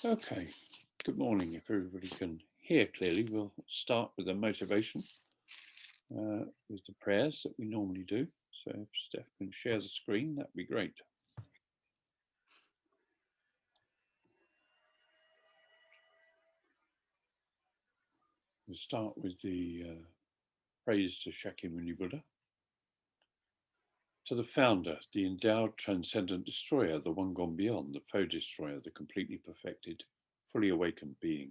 Okay, good morning. If everybody can hear clearly, we'll start with a motivation with the prayers that we normally do. So if Steph can share the screen, that'd be great. We'll start with the praise to Shakyamuni Buddha. To the founder, the endowed transcendent destroyer, the one gone beyond, the foe destroyer, the completely perfected, fully awakened being.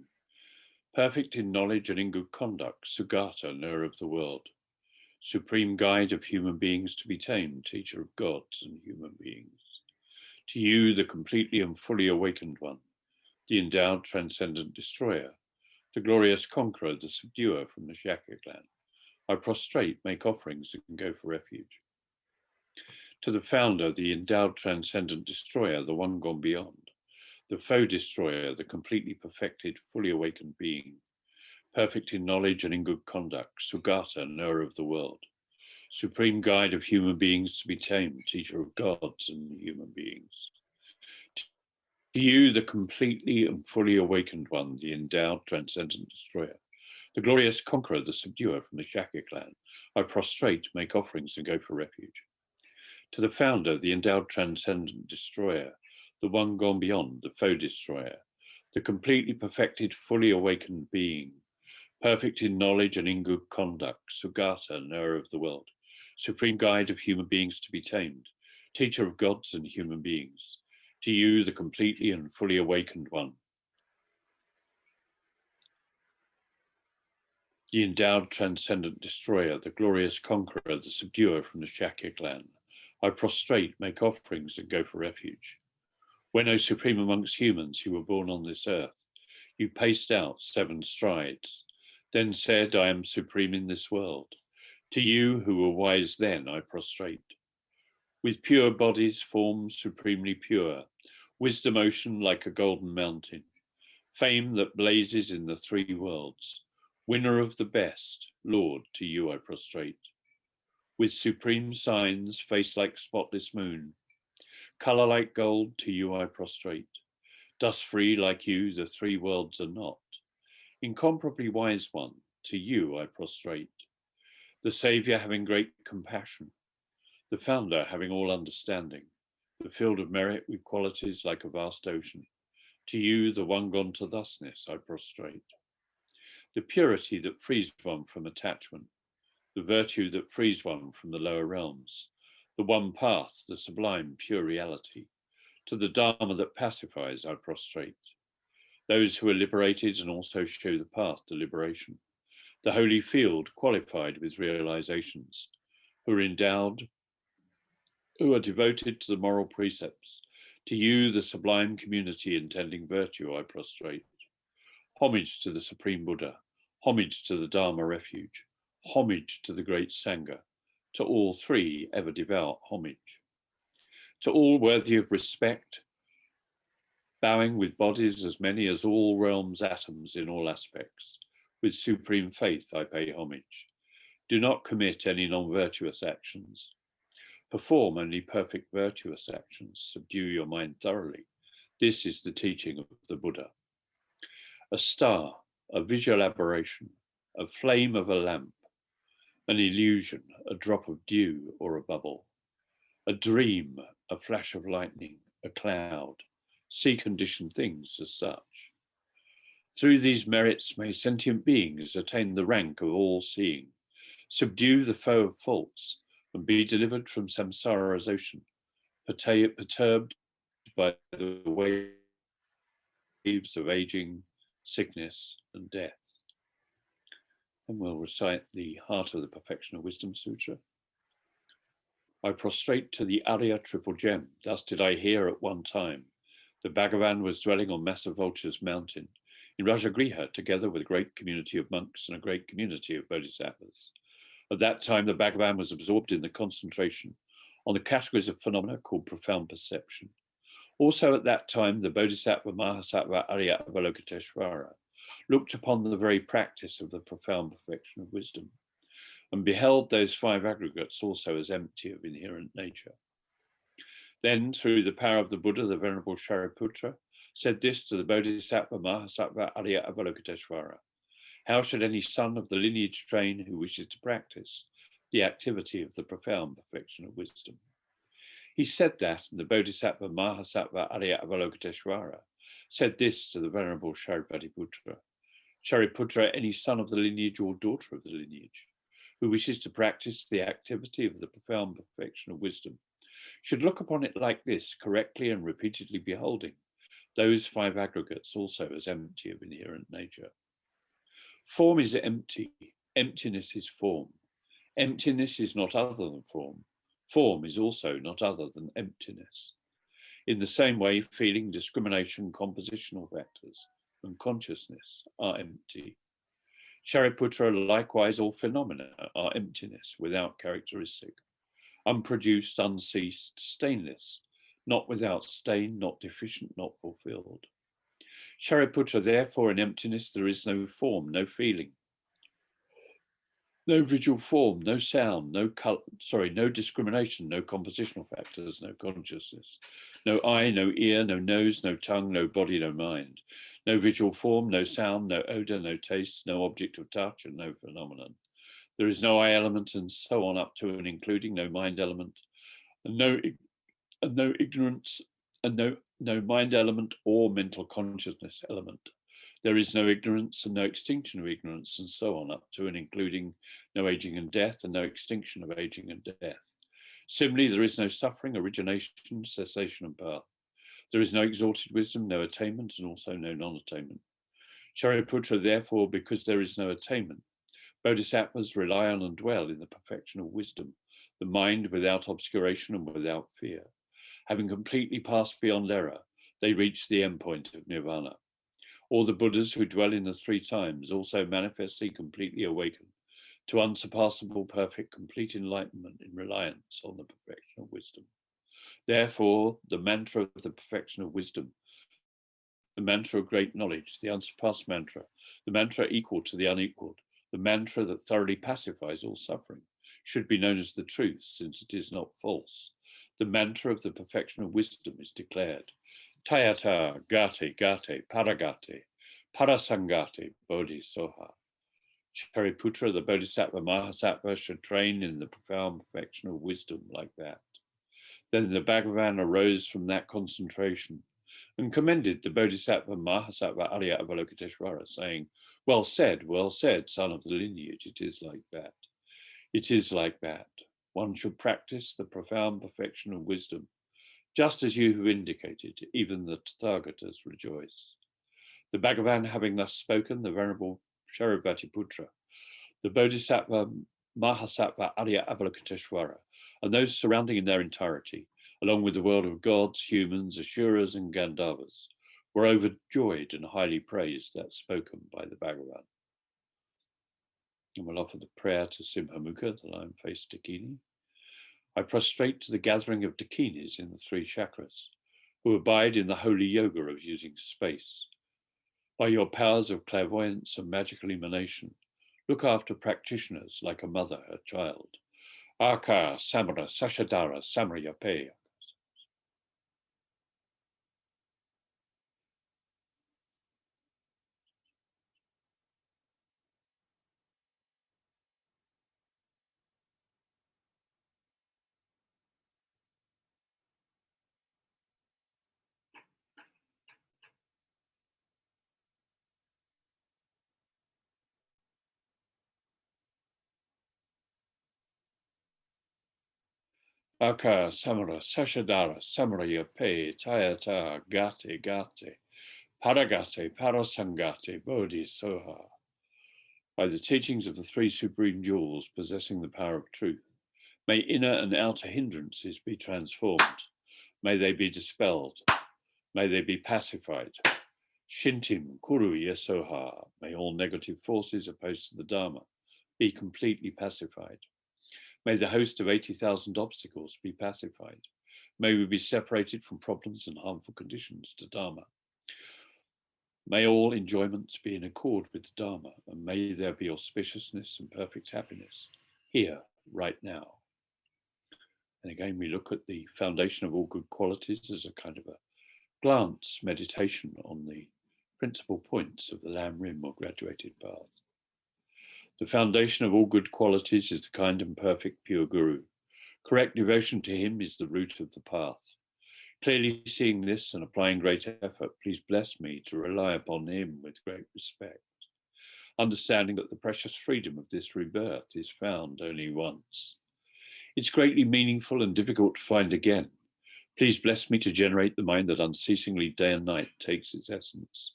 Perfect in knowledge and in good conduct, Sugata, knower of the world. Supreme guide of human beings to be tamed, teacher of gods and human beings. To you, the completely and fully awakened one, the endowed transcendent destroyer, the glorious conqueror, the subduer from the Shaka clan, I prostrate, make offerings, and go for refuge. To the founder, the endowed transcendent destroyer, the one gone beyond, the foe destroyer, the completely perfected, fully awakened being, perfect in knowledge and in good conduct, Sugata, knower of the world, supreme guide of human beings to be tamed, teacher of gods and human beings. To you, the completely and fully awakened one, the endowed transcendent destroyer, the glorious conqueror, the subduer from the Shaka clan, I prostrate, make offerings, and go for refuge. To the founder, the endowed transcendent destroyer, the one gone beyond, the foe destroyer, the completely perfected, fully awakened being, perfect in knowledge and in good conduct, Sugata, knower of the world, supreme guide of human beings to be tamed, teacher of gods and human beings. To you, the completely and fully awakened one, the endowed transcendent destroyer, the glorious conqueror, the subduer from the Shaka clan, I prostrate, make offerings, and go for refuge. When, O supreme amongst humans, you were born on this earth, you paced out 7 strides, then said, I am supreme in this world. To you who were wise then, I prostrate. With pure bodies, forms supremely pure, wisdom ocean like a golden mountain, fame that blazes in the 3 worlds, winner of the best, Lord, to you I prostrate. With supreme signs, face like spotless moon, color like gold, to you I prostrate. Dust free like you, the 3 worlds are not. Incomparably wise one, to you I prostrate. The Saviour having great compassion, the Founder having all understanding, the field of merit with qualities like a vast ocean. To you, the one gone to thusness, I prostrate. The purity that frees one from attachment, the virtue that frees one from the lower realms, the one path, the sublime pure reality. To the Dharma that pacifies, I prostrate. Those who are liberated and also show the path to liberation. The holy field qualified with realizations, who are endowed, who are devoted to the moral precepts. To you, the sublime community intending virtue, I prostrate. Homage to the Supreme Buddha, homage to the Dharma refuge, homage to the great Sangha, to all 3 ever devout homage. To all worthy of respect, bowing with bodies as many as all realms' atoms in all aspects, with supreme faith I pay homage. Do not commit any non-virtuous actions. Perform only perfect virtuous actions. Subdue your mind thoroughly. This is the teaching of the Buddha. A star, a visual aberration, a flame of a lamp, an illusion, a drop of dew or a bubble, a dream, a flash of lightning, a cloud. See conditioned things as such. Through these merits may sentient beings attain the rank of all-seeing, subdue the foe of faults, and be delivered from samsara's ocean, perturbed by the waves of aging, sickness, and death. And we'll recite the Heart of the Perfection of Wisdom Sutra. I prostrate to the Arya Triple Gem. Thus did I hear at one time. The Bhagavan was dwelling on Masavulcha's mountain in Rajagriha, together with a great community of monks and a great community of bodhisattvas. At that time, the Bhagavan was absorbed in the concentration on the categories of phenomena called profound perception. Also at that time, the Bodhisattva Mahasattva Arya Avalokiteshvara looked upon the very practice of the profound perfection of wisdom and beheld those 5 aggregates also as empty of inherent nature. Then, through the power of the Buddha, the Venerable Shariputra, said this to the Bodhisattva Mahasattva Arya Avalokiteshvara. How should any son of the lineage train who wishes to practice the activity of the profound perfection of wisdom? He said that, and the Bodhisattva Mahasattva Arya Avalokiteshvara said this to the Venerable Shariputra. Shariputra, any son of the lineage or daughter of the lineage who wishes to practice the activity of the profound perfection of wisdom should look upon it like this, correctly and repeatedly beholding those five aggregates also as empty of inherent nature. Form is empty. Emptiness is form. Emptiness is not other than form. Form is also not other than emptiness. In the same way, feeling, discrimination, compositional factors, and consciousness are empty. Shariputra, likewise, all phenomena are emptiness without characteristic, unproduced, unceased, stainless, not without stain, not deficient, not fulfilled. Shariputra, therefore, in emptiness there is no form, no feeling, no visual form, no sound, no discrimination, no compositional factors, no consciousness, no eye, no ear, no nose, no tongue, no body, no mind, no visual form, no sound, no odor, no taste, no object of touch, and no phenomenon. There is no eye element, and so on up to and including no mind element, and no ignorance, and no mind element or mental consciousness element. There is no ignorance and no extinction of ignorance, and so on up to and including no aging and death, and no extinction of aging and death. Similarly, there is no suffering, origination, cessation, and path. There is no exalted wisdom, no attainment, and also no non-attainment. Shariputra, therefore, because there is no attainment, Bodhisattvas rely on and dwell in the perfection of wisdom, the mind without obscuration and without fear. Having completely passed beyond error, they reach the endpoint of nirvana. All the Buddhas who dwell in the three times also manifestly completely awaken to unsurpassable, perfect, complete enlightenment in reliance on the perfection of wisdom. Therefore, the mantra of the perfection of wisdom, the mantra of great knowledge, the unsurpassed mantra, the mantra equal to the unequaled, the mantra that thoroughly pacifies all suffering, should be known as the truth, since it is not false. The mantra of the perfection of wisdom is declared. Tayata gate gate paragate parasangate bodhisoha. Shariputra, the Bodhisattva Mahasattva, should train in the profound perfection of wisdom like that. Then the Bhagavan arose from that concentration and commended the Bodhisattva Mahasattva Arya Avalokiteshvara, saying, well said, son of the lineage, it is like that. It is like that. One should practice the profound perfection of wisdom, just as you have indicated, even the Tathagatas rejoiced. The Bhagavan having thus spoken, the Venerable Shariputra, the Bodhisattva Mahasattva Arya Avalokiteshvara, and those surrounding in their entirety, along with the world of gods, humans, asuras, and Gandharvas, were overjoyed and highly praised that spoken by the Bhagavan. And we'll offer the prayer to Simhamukha, the lion-faced Dakini. I prostrate to the gathering of Dakinis in the three chakras, who abide in the holy yoga of using space. By your powers of clairvoyance and magical emanation, look after practitioners like a mother her child. Aka, Samara, Sashadara, Samrayapeya. Aka, Samara, Sashadara, Samrayape, Tayata, Gate, Gate, Paragate, Parasangate, Bodhi, Soha. By the teachings of the three supreme jewels possessing the power of truth, may inner and outer hindrances be transformed. May they be dispelled. May they be pacified. Shintim, Kuru, Yesoha. May all negative forces opposed to the Dharma be completely pacified. May the host of 80,000 obstacles be pacified. May we be separated from problems and harmful conditions to Dharma. May all enjoyments be in accord with the Dharma, and may there be auspiciousness and perfect happiness here, right now. And again, we look at the foundation of all good qualities as a kind of a Glance meditation on the principal points of the Lam Rim or graduated path. The foundation of all good qualities is the kind and perfect pure Guru. Correct devotion to him is the root of the path. Clearly seeing this and applying great effort, please bless me to rely upon him with great respect, understanding that the precious freedom of this rebirth is found only once. It's greatly meaningful and difficult to find again. Please bless me to generate the mind that unceasingly day and night takes its essence.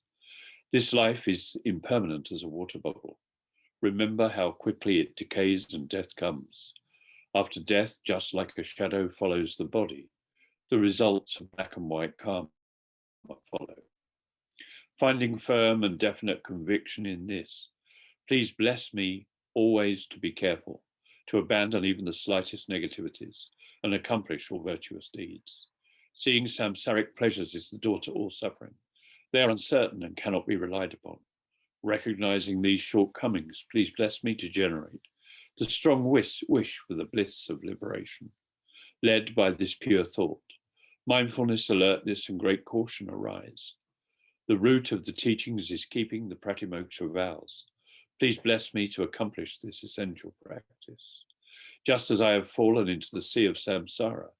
This life is impermanent as a water bubble. Remember how quickly it decays and death comes. After death, just like a shadow follows the body, the results of black and white karma follow. Finding firm and definite conviction in this, please bless me always to be careful, to abandon even the slightest negativities and accomplish all virtuous deeds. Seeing samsaric pleasures is the door to all suffering. They are uncertain and cannot be relied upon. Recognizing these shortcomings, please bless me to generate the strong wish for the bliss of liberation. Led by this pure thought, mindfulness, alertness, and great caution arise. The root of the teachings is keeping the pratimoksha vows. Please bless me to accomplish this essential practice. Just as I have fallen into the sea of samsara,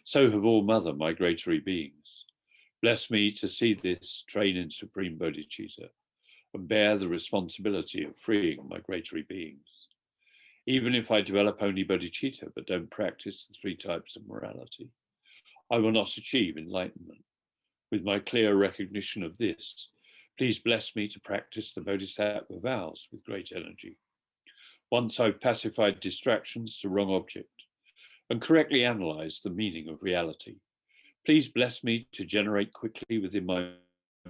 so have all mother migratory beings. Bless me to see this, train in supreme bodhicitta, and bear the responsibility of freeing migratory beings. Even if I develop only bodhicitta but don't practice the three types of morality, I will not achieve enlightenment. With my clear recognition of this, please bless me to practice the bodhisattva vows with great energy. Once I've pacified distractions to wrong object and correctly analyzed the meaning of reality, please bless me to generate quickly within my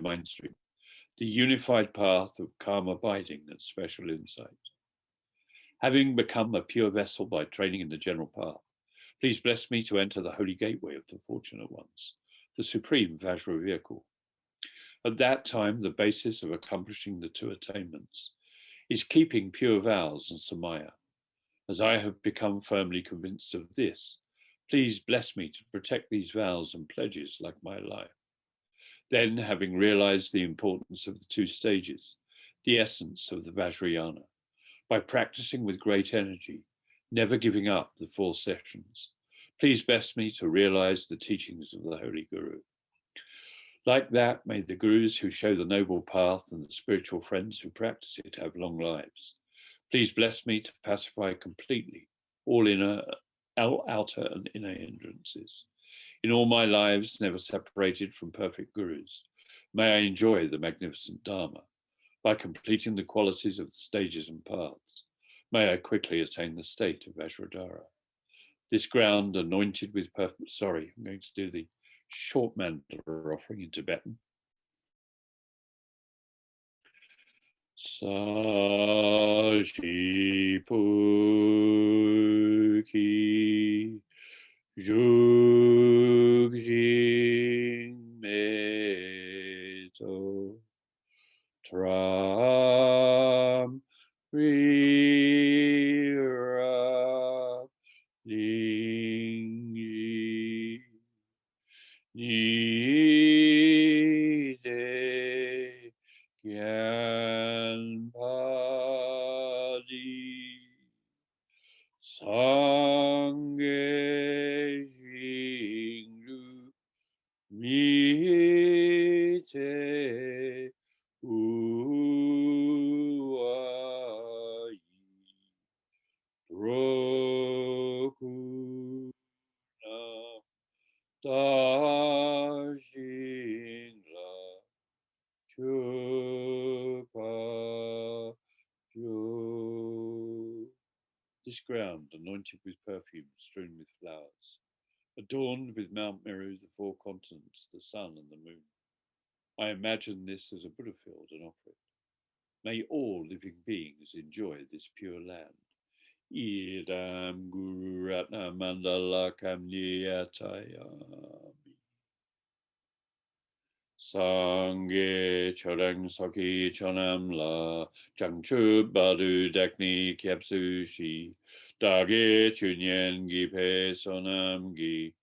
mind stream the unified path of calm abiding and special insight. Having become a pure vessel by training in the general path, please bless me to enter the holy gateway of the fortunate ones, the supreme Vajra vehicle. At that time, the basis of accomplishing the two attainments is keeping pure vows and samaya. As I have become firmly convinced of this, please bless me to protect these vows and pledges like my life. Then, having realized the importance of the two stages, the essence of the Vajrayana, by practicing with great energy, never giving up the 4 sessions, please bless me to realize the teachings of the Holy Guru. Like that, may the Gurus who show the noble path and the spiritual friends who practice it have long lives. Please bless me to pacify completely all outer and inner hindrances. In all my lives, never separated from perfect Gurus, may I enjoy the magnificent Dharma. By completing the qualities of the stages and paths, may I quickly attain the state of Vajradhara. This ground anointed with perfect, I'm going to do the short mandala offering in Tibetan. Sajipuki Jugjin Meto Tram Rira Lingji Nide Gyanpadi Sangye Jingru Mite Uai Roku Dajingla Chupa Yo. This ground, anointed with perfume, strewn with flowers, adorned with Mount Meru, the 4 continents, the sun and the moon. I imagine this as a Buddha field and offer it. May all living beings enjoy this pure land. Idam Guru Ratna Mandala Kamniyatayami. Sangye Chodang Soki Chonam La Changchu Badu Dakni Kyapsushi Dage Chunyen Gi Pe Sonam Gi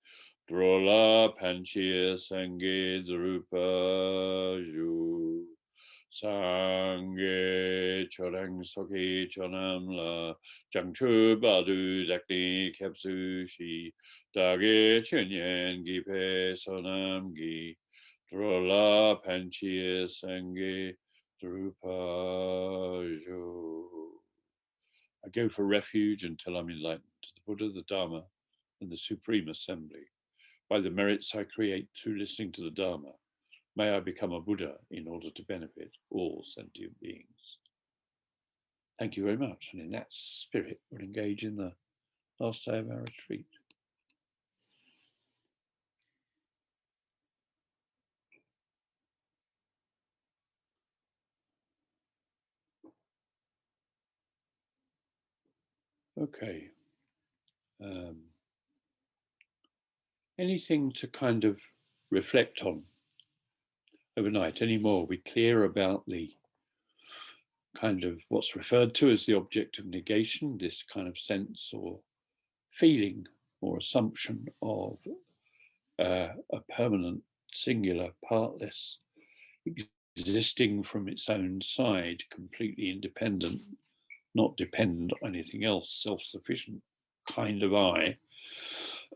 Drola panchia sange drupa ju. Sangye chorang soki chonam la jangchu badu dakni kepsu shi dage chunyen gi pe sonam gi drola panchia sange drupa. I go for refuge until I'm enlightened to the Buddha, the Dharma, and the Supreme Assembly. By the merits I create through listening to the Dharma, may I become a Buddha in order to benefit all sentient beings. Thank you very much. And in that spirit, we'll engage in the last day of our retreat. Okay. Anything to kind of reflect on overnight? Any more? Are we clear about the kind of what's referred to as the object of negation, this kind of sense or feeling or assumption of a permanent, singular, partless, existing from its own side, completely independent, not dependent on anything else, self-sufficient kind of I.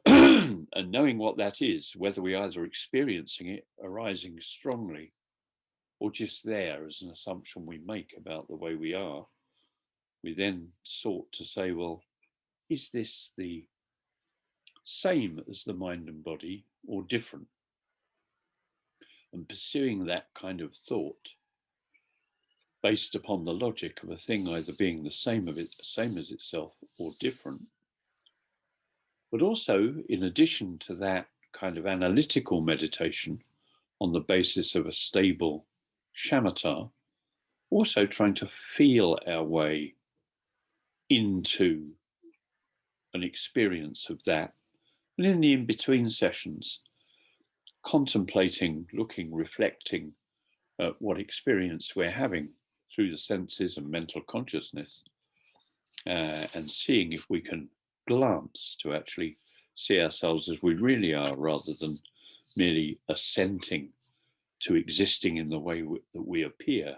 And knowing what that is, whether we either experiencing it arising strongly or just there as an assumption we make about the way we are, we then sought to say, well, is this the same as the mind and body or different? And pursuing that kind of thought based upon the logic of a thing either being the same as itself or different. But also, in addition to that kind of analytical meditation on the basis of a stable shamatha, also trying to feel our way into an experience of that. And in the in-between sessions, contemplating, looking, reflecting at what experience we're having through the senses and mental consciousness, and seeing if we can glance to actually see ourselves as we really are, rather than merely assenting to existing in the way that we appear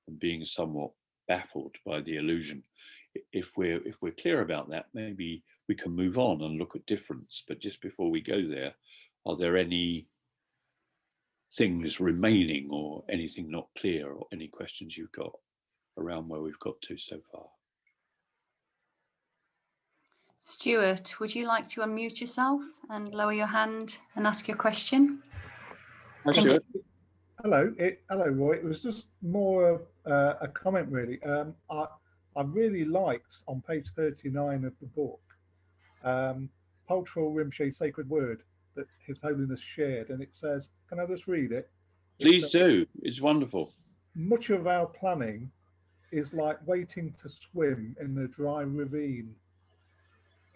and being somewhat baffled by the illusion. If we're clear about that, maybe we can move on and look at difference. But just before we go there, are there any things remaining or anything not clear or any questions you've got around where we've got to so far? Stuart, would you like to unmute yourself and lower your hand and ask your question? Hi, Stuart. Hello, Roy. It was just more a comment, really. I really liked on page 39 of the book, Paltrol Rinpoche's sacred word that His Holiness shared, and it says, can I just read it? Please do. It's wonderful. Much of our planning is like waiting to swim in a dry ravine.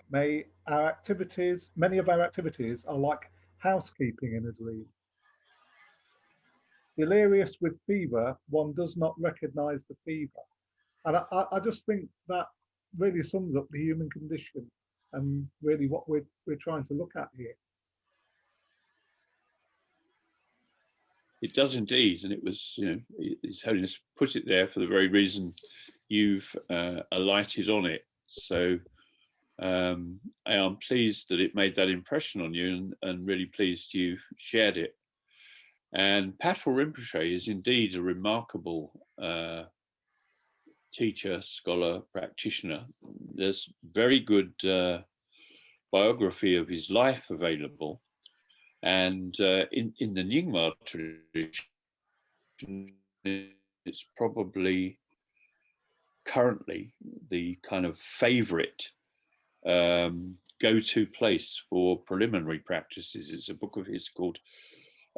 Many of our activities are like housekeeping in a dream. Delirious with fever, one does not recognize the fever. And I just think that really sums up the human condition and really what we're trying to look at here. It does indeed, and it was, His Holiness put it there for the very reason you've alighted on it. So I am pleased that it made that impression on you, and really pleased you've shared it. And Patrol Rinpoche is indeed a remarkable teacher, scholar, practitioner. There's very good biography of his life available. And in the Nyingma tradition, it's probably currently the kind of favorite go-to place for preliminary practices. It's a book of his called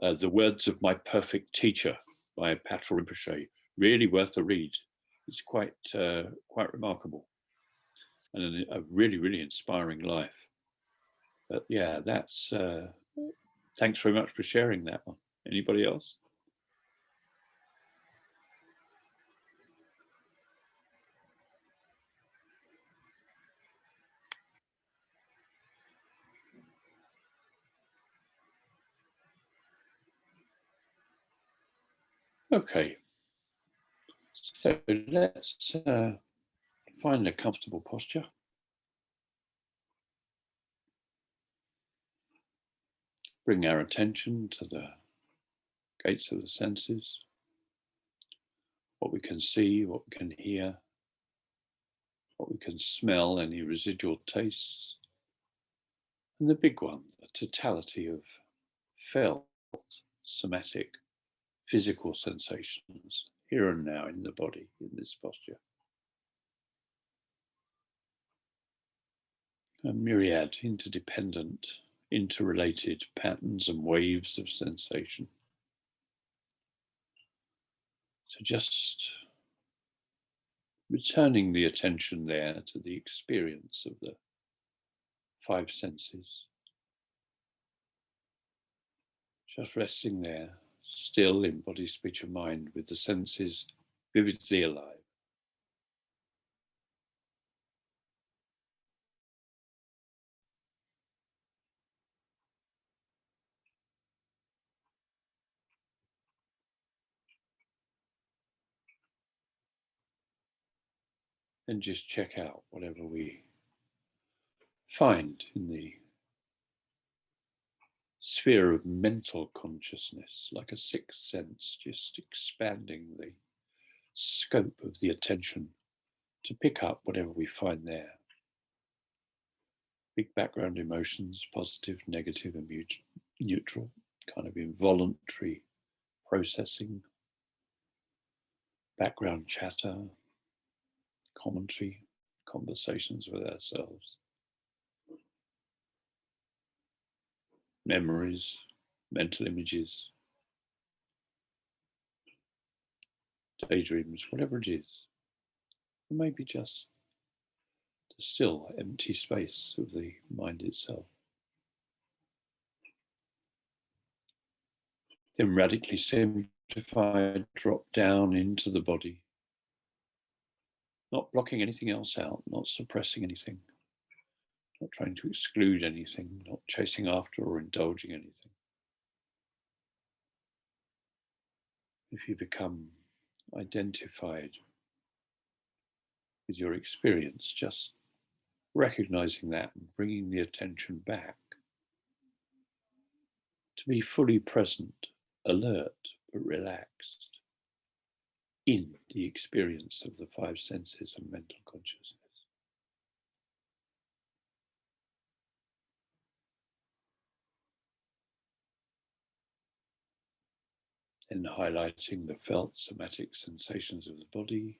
The Words of My Perfect Teacher by Patrol Rinpoche. Really worth a read. It's quite remarkable and a really, really inspiring life. But yeah, that's thanks very much for sharing that one. Anybody else? Okay, so let's find a comfortable posture. Bring our attention to the gates of the senses, what we can see, what we can hear, what we can smell, any residual tastes, and the big one, the totality of felt, somatic, physical sensations here and now in the body, in this posture. A myriad interdependent, interrelated patterns and waves of sensation. So just returning the attention there to the experience of the five senses. Just resting there, still in body, speech and mind, with the senses vividly alive. And just check out whatever we find in the sphere of mental consciousness, like a sixth sense, just expanding the scope of the attention to pick up whatever we find there. Big background emotions, positive, negative, and neutral, kind of involuntary processing, background chatter, commentary, conversations with ourselves, memories, mental images, daydreams, whatever it is. Or maybe just the still empty space of the mind itself. Then radically simplify, drop down into the body, not blocking anything else out, not suppressing anything, not trying to exclude anything, not chasing after or indulging anything. If you become identified with your experience, just recognizing that and bringing the attention back to be fully present, alert, but relaxed in the experience of the five senses and mental consciousness. Then highlighting the felt somatic sensations of the body,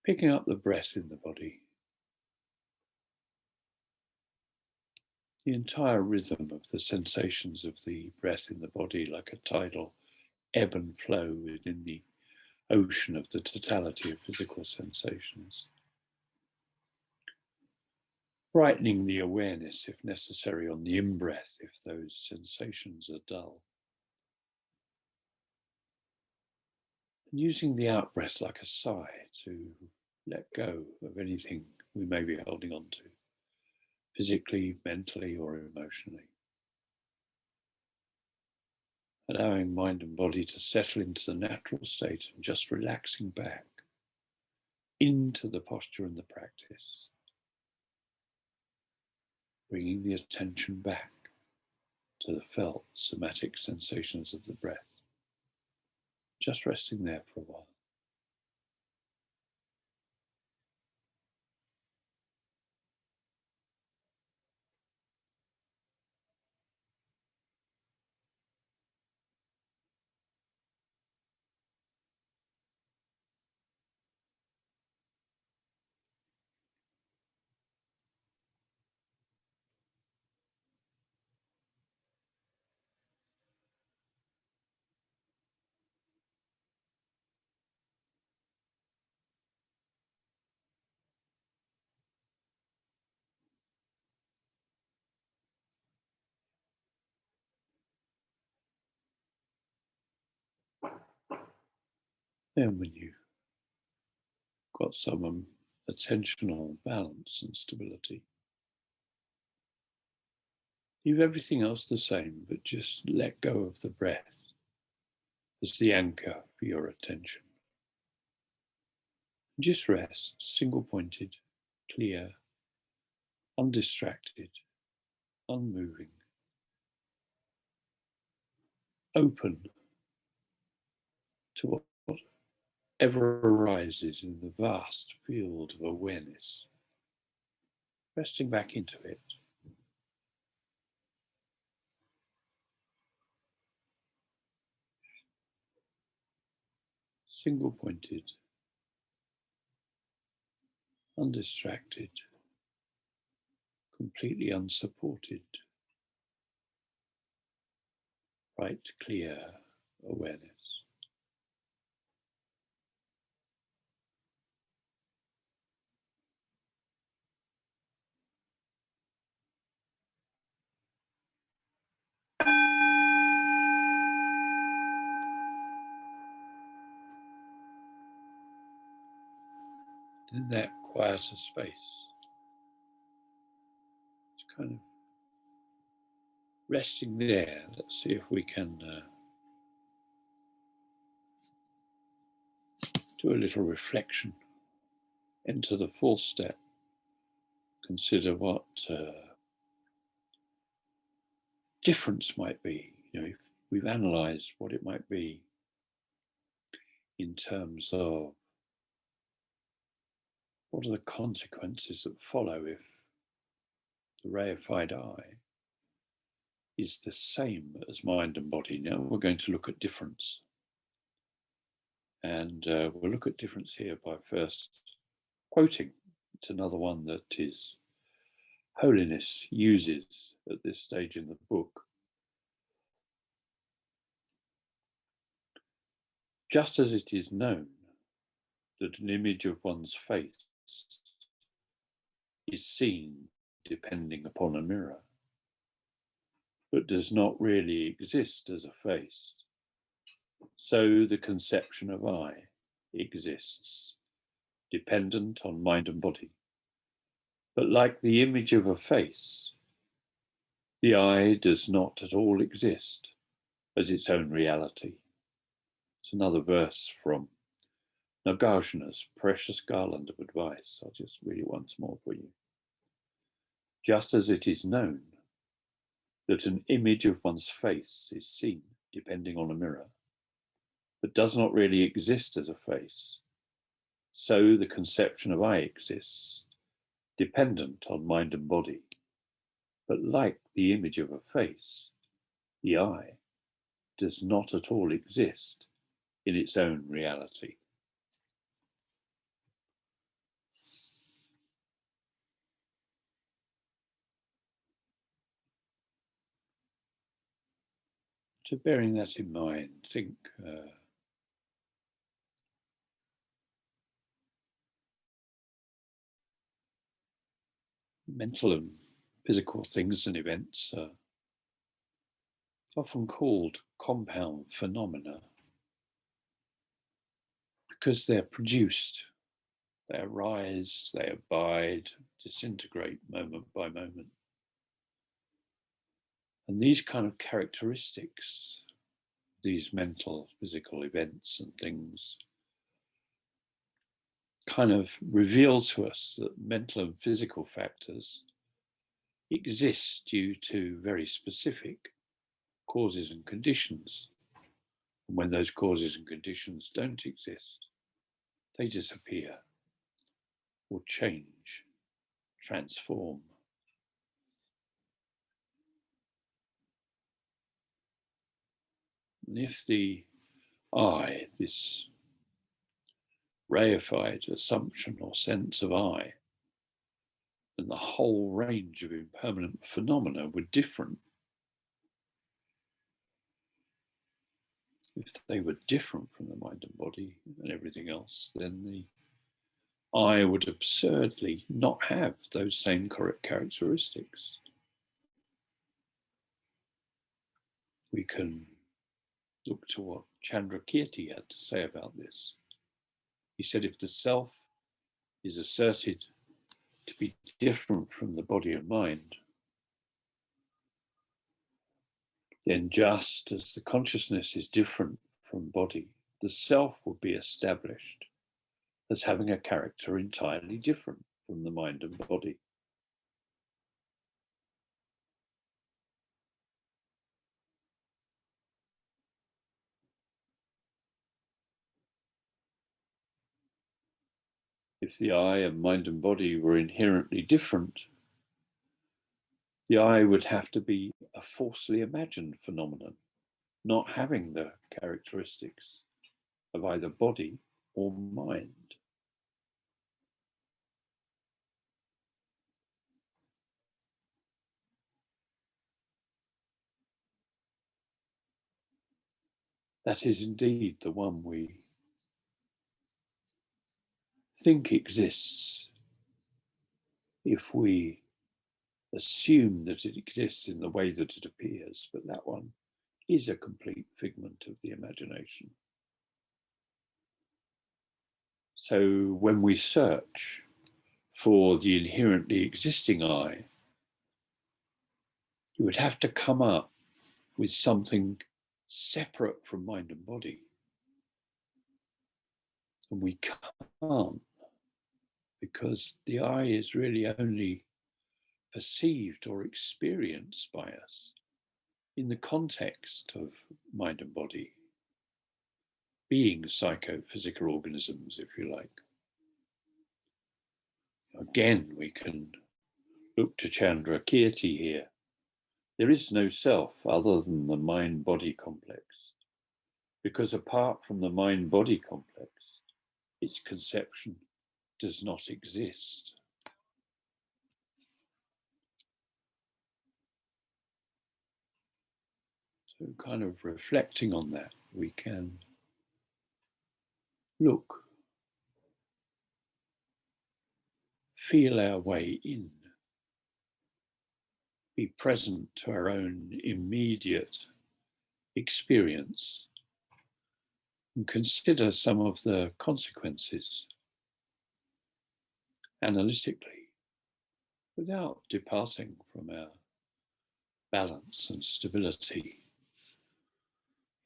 picking up the breath in the body, the entire rhythm of the sensations of the breath in the body, like a tidal ebb and flow within the ocean of the totality of physical sensations. Brightening the awareness, if necessary, on the in-breath if those sensations are dull. And using the out-breath like a sigh to let go of anything we may be holding on to, physically, mentally, or emotionally. Allowing mind and body to settle into the natural state and just relaxing back into the posture and the practice. Bringing the attention back to the felt somatic sensations of the breath. Just resting there for a while. Then when you've got some attentional balance and stability, leave everything else the same, but just let go of the breath as the anchor for your attention. Just rest, single-pointed, clear, undistracted, unmoving, open to whatever arises in the vast field of awareness, resting back into it. Single-pointed, undistracted, completely unsupported, bright, clear awareness. In that quieter space, it's kind of resting there. Let's see if we can do a little reflection. Enter the fourth step. Consider what difference might be. If we've analysed what it might be in terms of what are the consequences that follow if the reified I is the same as mind and body. Now we're going to look at difference. And we'll look at difference here by first quoting. It's another one that is Holiness uses at this stage in the book. Just as it is known that an image of one's face is seen depending upon a mirror, but does not really exist as a face, so the conception of I exists, dependent on mind and body. But like the image of a face, the I does not at all exist as its own reality. It's another verse from Nagarjuna's precious garland of advice. I'll just read it once more for you. Just as it is known that an image of one's face is seen depending on a mirror, but does not really exist as a face, so the conception of I exists, dependent on mind and body. But like the image of a face, the I does not at all exist in its own reality. So bearing that in mind, think mental and physical things and events are often called compound phenomena because they're produced, they arise, they abide, disintegrate moment by moment. And these kind of characteristics, these mental, physical events and things, kind of reveal to us that mental and physical factors exist due to very specific causes and conditions. And when those causes and conditions don't exist, they disappear or change, transform. And if the I, this reified assumption or sense of I, and the whole range of impermanent phenomena were different, if they were different from the mind and body and everything else, then the I would absurdly not have those same correct characteristics. We can look to what Chandrakirti had to say about this. He said, if the self is asserted to be different from the body and mind, then just as the consciousness is different from body, the self would be established as having a character entirely different from the mind and body. If the I and mind and body were inherently different, the I would have to be a falsely imagined phenomenon, not having the characteristics of either body or mind. That is indeed the one we think exists if we assume that it exists in the way that it appears, but that one is a complete figment of the imagination. So when we search for the inherently existing I, you would have to come up with something separate from mind and body. And we can't, because the I is really only perceived or experienced by us in the context of mind and body, being psychophysical organisms, if you like. Again, we can look to Chandrakirti here. There is no self other than the mind-body complex, because apart from the mind-body complex, its conception does not exist. So kind of reflecting on that, we can look, feel our way in, be present to our own immediate experience, and consider some of the consequences analytically without departing from our balance and stability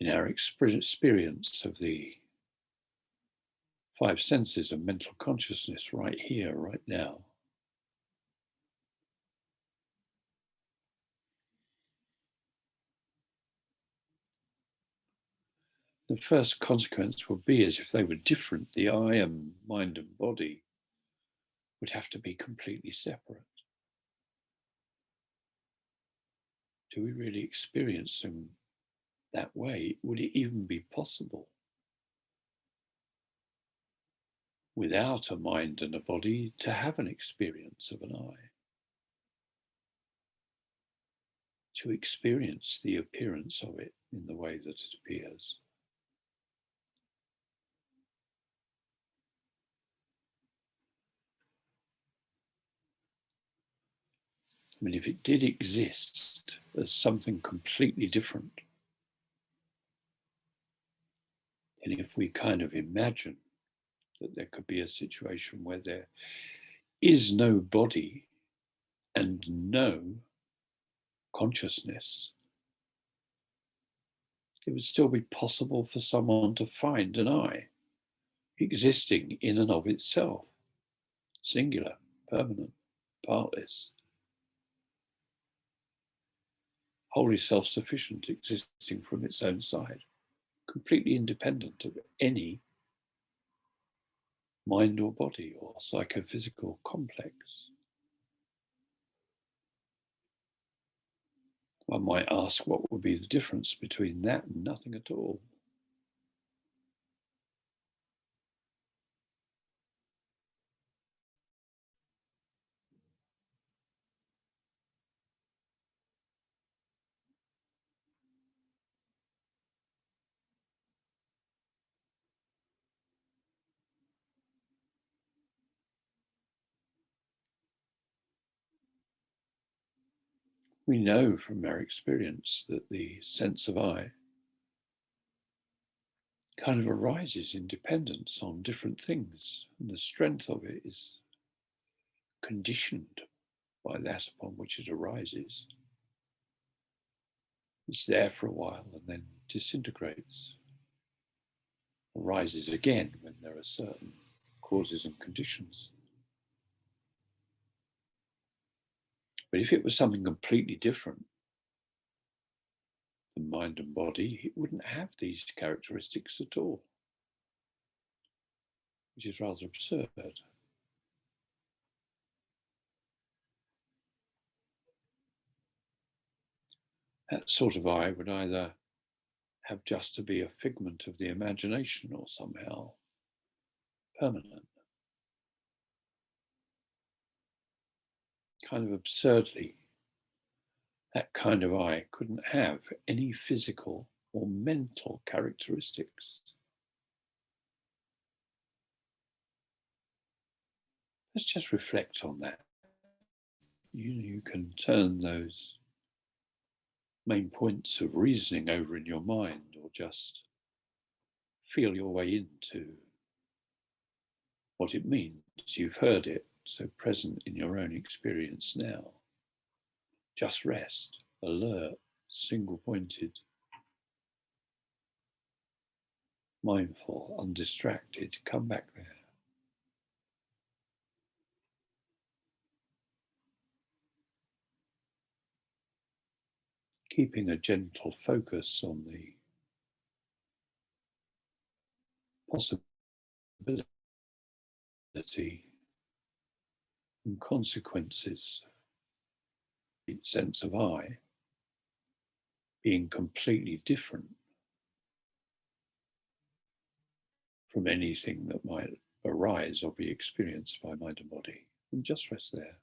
in our experience of the five senses of mental consciousness right here, right now. The first consequence would be, as if they were different, the I and mind and body would have to be completely separate. Do we really experience them that way? Would it even be possible without a mind and a body to have an experience of an I? To experience the appearance of it in the way that it appears? I mean, if it did exist as something completely different, and if we kind of imagine that there could be a situation where there is no body and no consciousness, it would still be possible for someone to find an I existing in and of itself, singular, permanent, partless, wholly self-sufficient, existing from its own side, completely independent of any mind or body or psychophysical complex. One might ask, what would be the difference between that and nothing at all? We know from our experience that the sense of I kind of arises in dependence on different things, and the strength of it is conditioned by that upon which it arises. It's there for a while and then disintegrates. arises again when there are certain causes and conditions. But if it was something completely different than mind and body, it wouldn't have these characteristics at all, which is rather absurd. That sort of I would either have just to be a figment of the imagination or somehow permanent. Kind of absurdly, that kind of I couldn't have any physical or mental characteristics. Let's just reflect on that. You can turn those main points of reasoning over in your mind, or just feel your way into what it means. You've heard it, so present in your own experience now. Just rest, alert, single-pointed, mindful, undistracted. Come back there. Keeping a gentle focus on the possibility and consequences, sense of I being completely different from anything that might arise or be experienced by mind and body. And just rest there.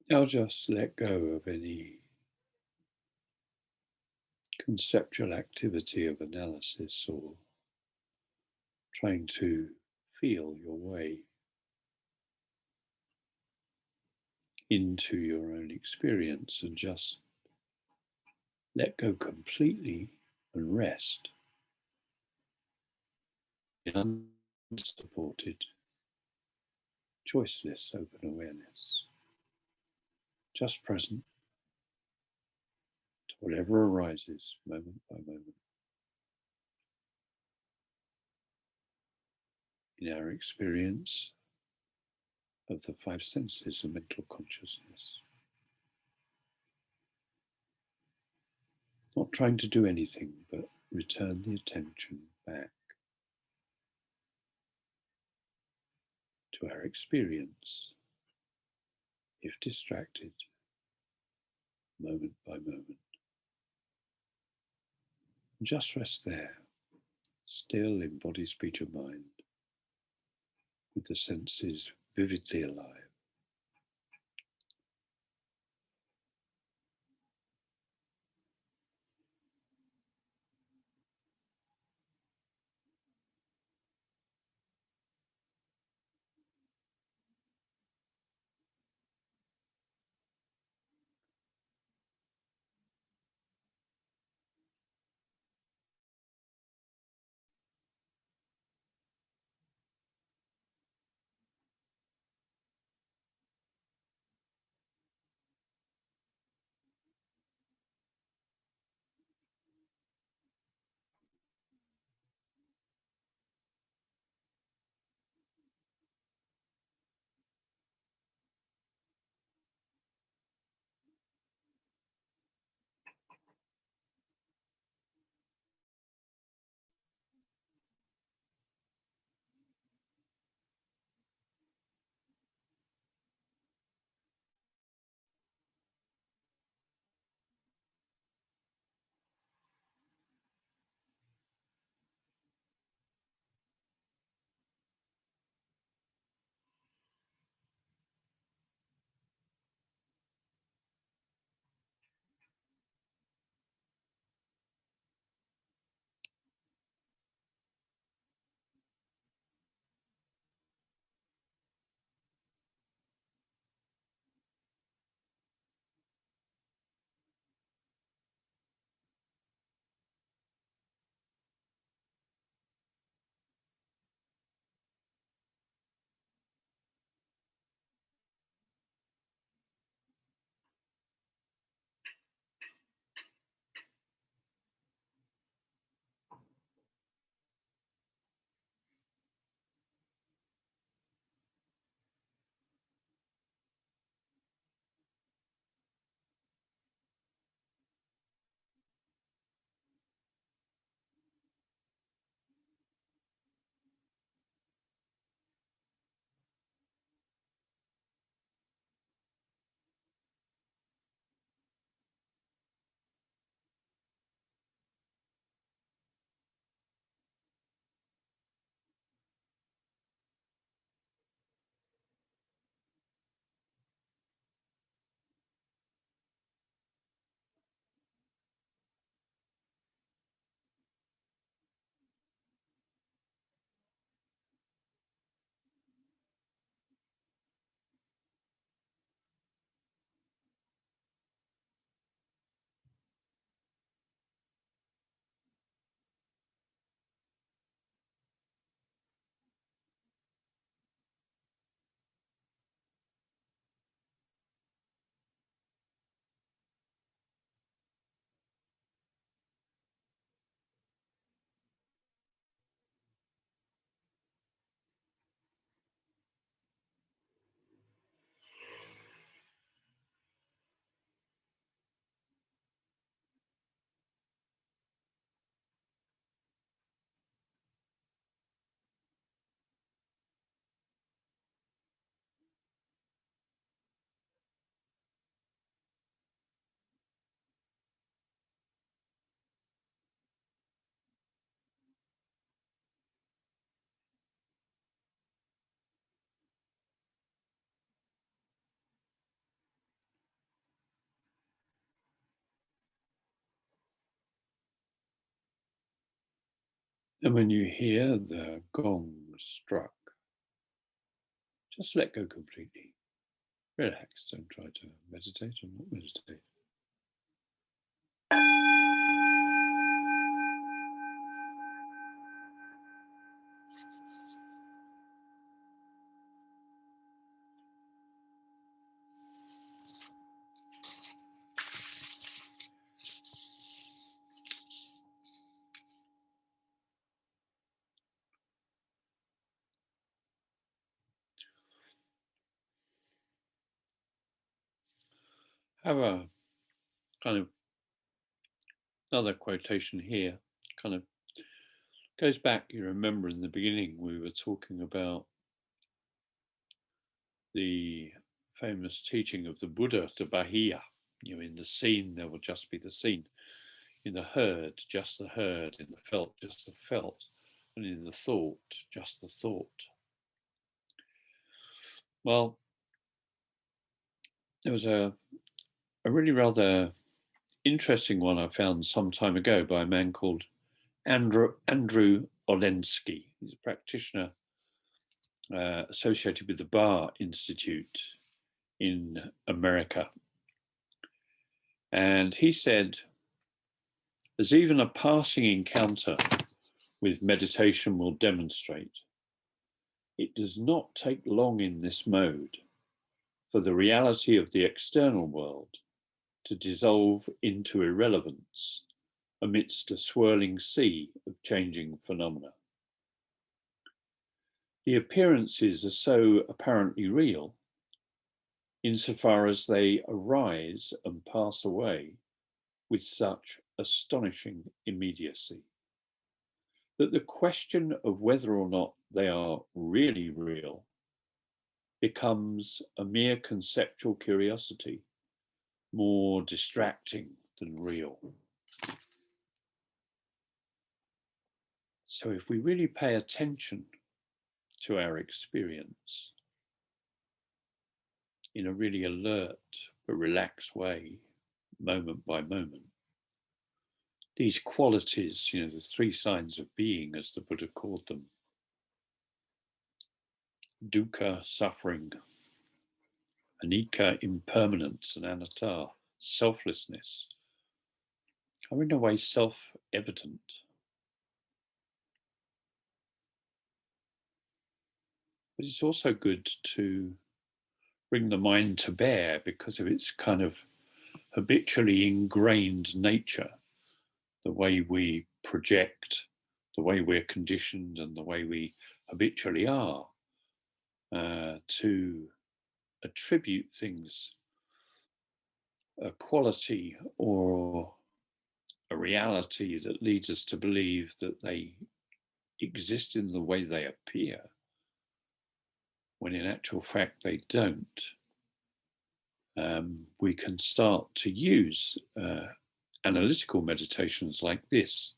Now just let go of any conceptual activity of analysis or trying to feel your way into your own experience, and just let go completely and rest in unsupported, choiceless open awareness, just present to whatever arises moment by moment. In our experience of the five senses of mental consciousness, not trying to do anything but return the attention back to our experience, if distracted, moment by moment. Just rest there, still in body, speech, and mind, with the senses vividly alive. And when you hear the gong struck, just let go completely. Relax, don't try to meditate or not meditate. Have a kind of another quotation here, kind of goes back. You remember in the beginning we were talking about the famous teaching of the Buddha to Bahia. In the seen there will just be the seen, in the heard just the heard, in the felt just the felt, and in the thought just the thought. Well, there was a really rather interesting one I found some time ago by a man called Andrew Olensky. He's a practitioner associated with the Bar Institute in America. And he said, as even a passing encounter with meditation will demonstrate, it does not take long in this mode for the reality of the external world to dissolve into irrelevance amidst a swirling sea of changing phenomena. The appearances are so apparently real insofar as they arise and pass away with such astonishing immediacy that the question of whether or not they are really real becomes a mere conceptual curiosity, more distracting than real. So if we really pay attention to our experience in a really alert but relaxed way, moment by moment, these qualities, the three signs of being, as the Buddha called them, dukkha, suffering, anicca, impermanence, and anatta, selflessness, are in a way self-evident. But it's also good to bring the mind to bear because of its kind of habitually ingrained nature, the way we project, the way we're conditioned, and the way we habitually are, to attribute things, a quality or a reality that leads us to believe that they exist in the way they appear, when in actual fact they don't. We can start to use analytical meditations like this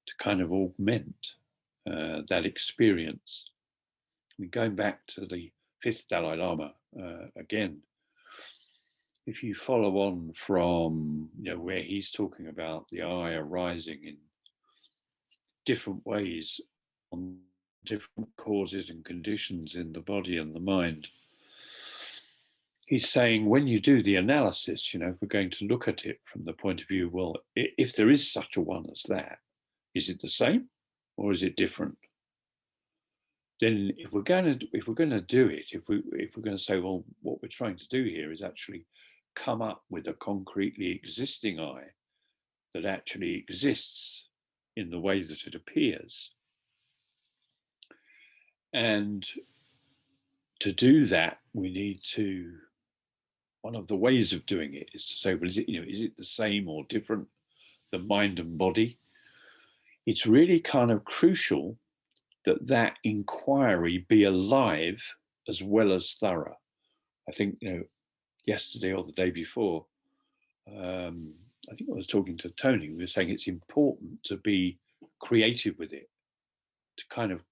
to kind of augment that experience. Going back to the fifth Dalai Lama again, if you follow on from where he's talking about the I arising in different ways on different causes and conditions in the body and the mind, he's saying when you do the analysis, if we're going to look at it from the point of view, well, if there is such a one as that, is it the same or is it different? Then if we're going to do it, if we're going to say, well, what we're trying to do here is actually come up with a concretely existing I that actually exists in the way that it appears. And to do that, we need to, one of the ways of doing it is to say, well, is it the same or different, the mind and body? It's really kind of crucial that inquiry be alive as well as thorough. I think, yesterday or the day before, I think I was talking to Tony, we were saying it's important to be creative with it, to kind of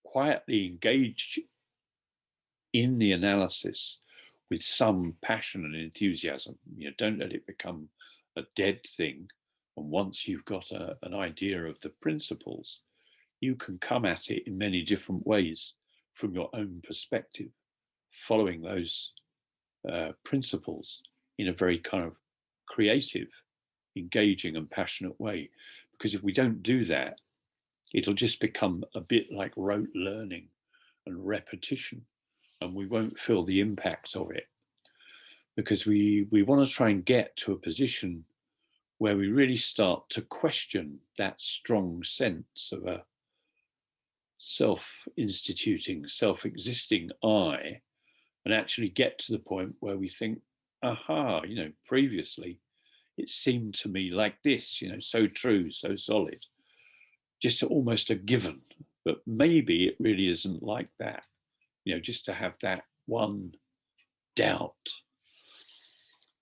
quietly engage in the analysis with some passion and enthusiasm. Don't let it become a dead thing. And once you've got an idea of the principles, you can come at it in many different ways from your own perspective, following those principles in a very kind of creative, engaging and passionate way. Because if we don't do that, it'll just become a bit like rote learning and repetition, and we won't feel the impact of it. Because we want to try and get to a position where we really start to question that strong sense of a self-instituting, self-existing I, and actually get to the point where we think, aha, previously it seemed to me like this, so true, so solid, just almost a given, but maybe it really isn't like that, just to have that one doubt.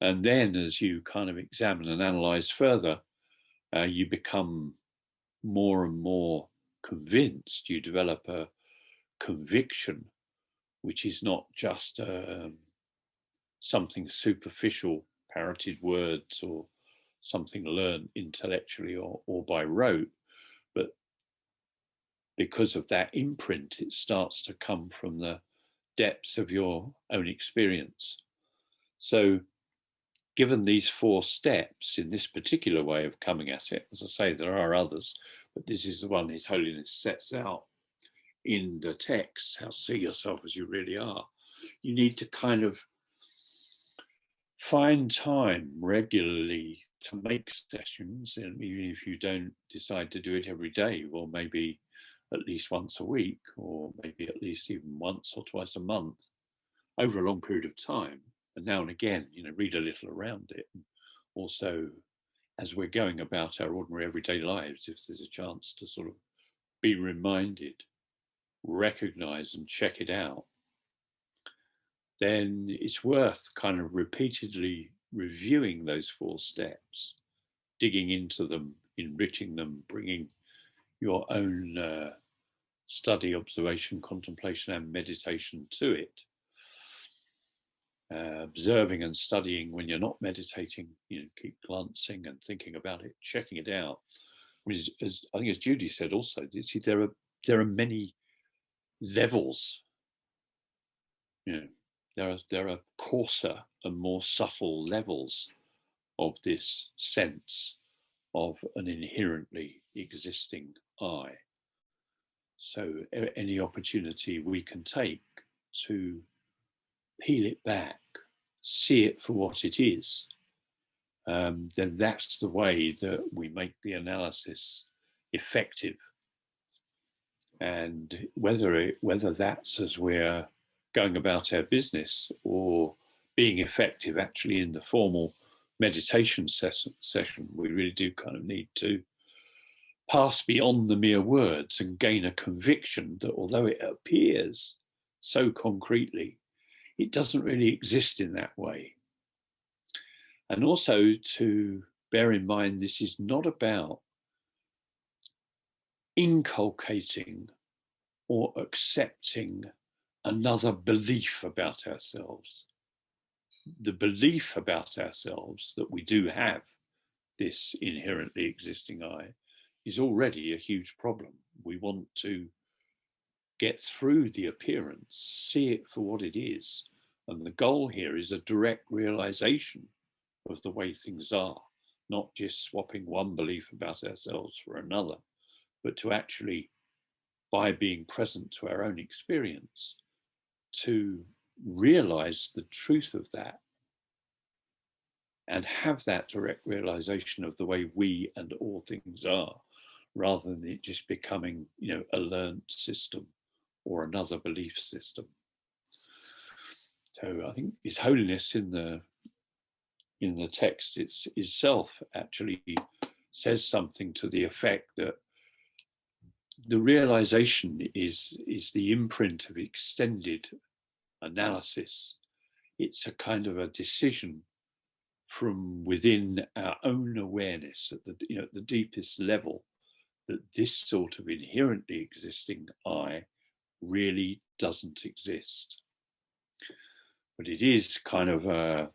And then as you kind of examine and analyze further, you become more and more convinced, you develop a conviction, which is not just something superficial, parroted words, or something learned intellectually or by rote, but because of that imprint, it starts to come from the depths of your own experience. So given these 4 steps in this particular way of coming at it, as I say, there are others, but this is the one His Holiness sets out in the text, how see yourself as you really are. You need to kind of find time regularly to make sessions, and even if you don't decide to do it every day, well, maybe at least once a week, or maybe at least even once or twice a month, over a long period of time. And now and again, read a little around it. And also, as we're going about our ordinary everyday lives, if there's a chance to sort of be reminded, recognize and check it out, then it's worth kind of repeatedly reviewing those 4 steps, digging into them, enriching them, bringing your own study, observation, contemplation and meditation to it. Observing and studying when you're not meditating, keep glancing and thinking about it, checking it out. As I think, as Judy said also, there are many levels. There are coarser and more subtle levels of this sense of an inherently existing I. So any opportunity we can take to peel it back, see it for what it is, then that's the way that we make the analysis effective. And whether that's as we're going about our business or being effective actually in the formal meditation session, we really do kind of need to pass beyond the mere words and gain a conviction that although it appears so concretely, it doesn't really exist in that way. And also to bear in mind, this is not about inculcating or accepting another belief about ourselves. The belief about ourselves that we do have this inherently existing I is already a huge problem. We want to get through the appearance, see it for what it is. And the goal here is a direct realization of the way things are, not just swapping one belief about ourselves for another, but to actually, by being present to our own experience, to realize the truth of that and have that direct realization of the way we and all things are, rather than it just becoming, a learned system or another belief system. So I think His Holiness in the text itself actually says something to the effect that the realization is the imprint of extended analysis. It's a kind of a decision from within our own awareness at the deepest level, that this sort of inherently existing I really doesn't exist. But it is kind of a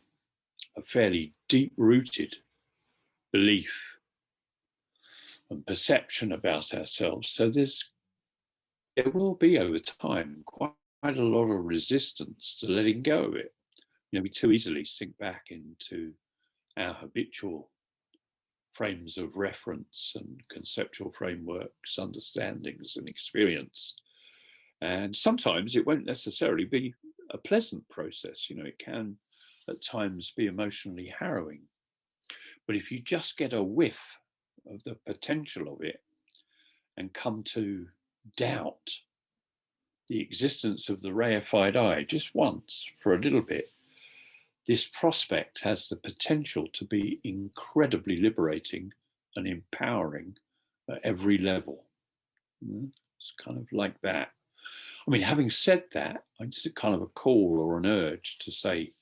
fairly deep-rooted belief. and perception about ourselves. So there will be over time quite a lot of resistance to letting go of it. We too easily sink back into our habitual frames of reference and conceptual frameworks, understandings and experience. And sometimes it won't necessarily be a pleasant process. It can at times be emotionally harrowing. But if you just get a whiff of the potential of it and come to doubt the existence of the reified I just once for a little bit, this prospect has the potential to be incredibly liberating and empowering at every level. It's kind of like that. I mean, having said that, it's a kind of a call or an urge to say,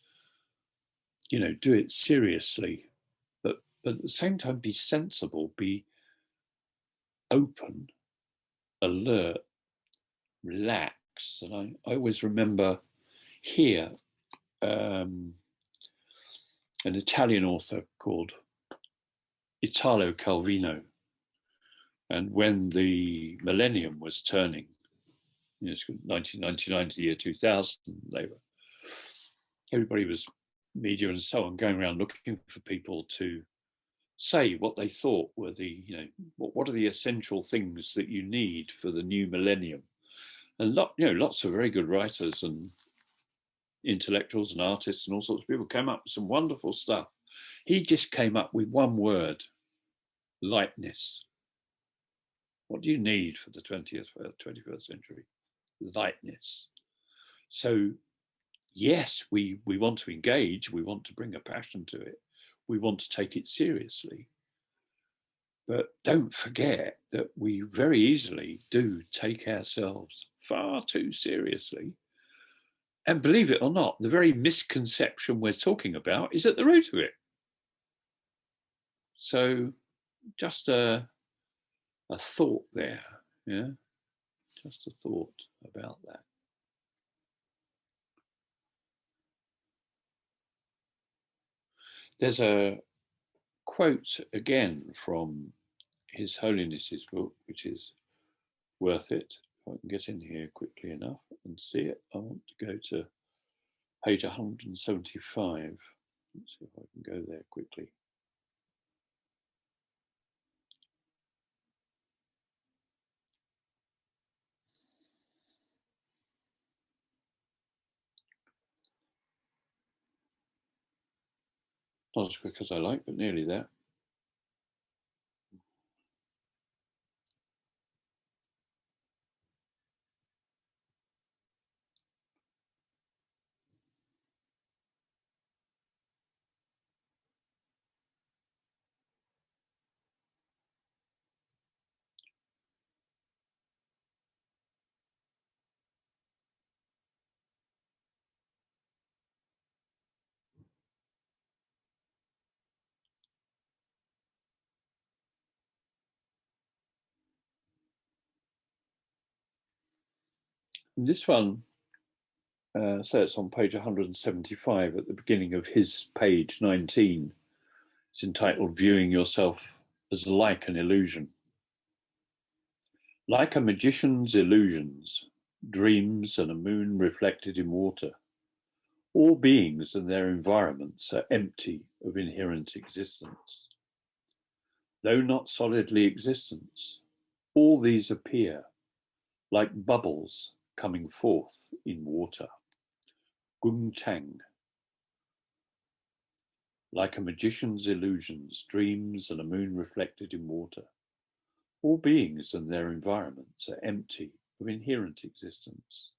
do it seriously, but at the same time, be sensible, be open, alert, relaxed. And I always remember here an Italian author called Italo Calvino. And when the millennium was turning, 1999 to the year 2000, everybody was, media and so on, going around looking for people to say what they thought were what are the essential things that you need for the new millennium. And lots of very good writers and intellectuals and artists and all sorts of people came up with some wonderful stuff. He just came up with one word: lightness. What do you need for the 21st century? Lightness. So yes, we want to engage, we want to bring a passion to it, we want to take it seriously. But don't forget that we very easily do take ourselves far too seriously. And believe it or not, the very misconception we're talking about is at the root of it. So just a thought there, yeah? Just a thought about that. There's a quote again from His Holiness's book, which is worth it. If I can get in here quickly enough and see it, I want to go to page 175. Let's see if I can go there quickly. Not as quick as I like, but nearly there. And this one, so it's on page 175 at the beginning of his page 19. It's entitled Viewing Yourself as Like an Illusion. Like a magician's illusions, dreams and a moon reflected in water, all beings and their environments are empty of inherent existence. Though not solidly existence, all these appear like bubbles coming forth in water. Gung Tang. Like a magician's illusions, dreams and a moon reflected in water, all beings and their environments are empty of inherent existence.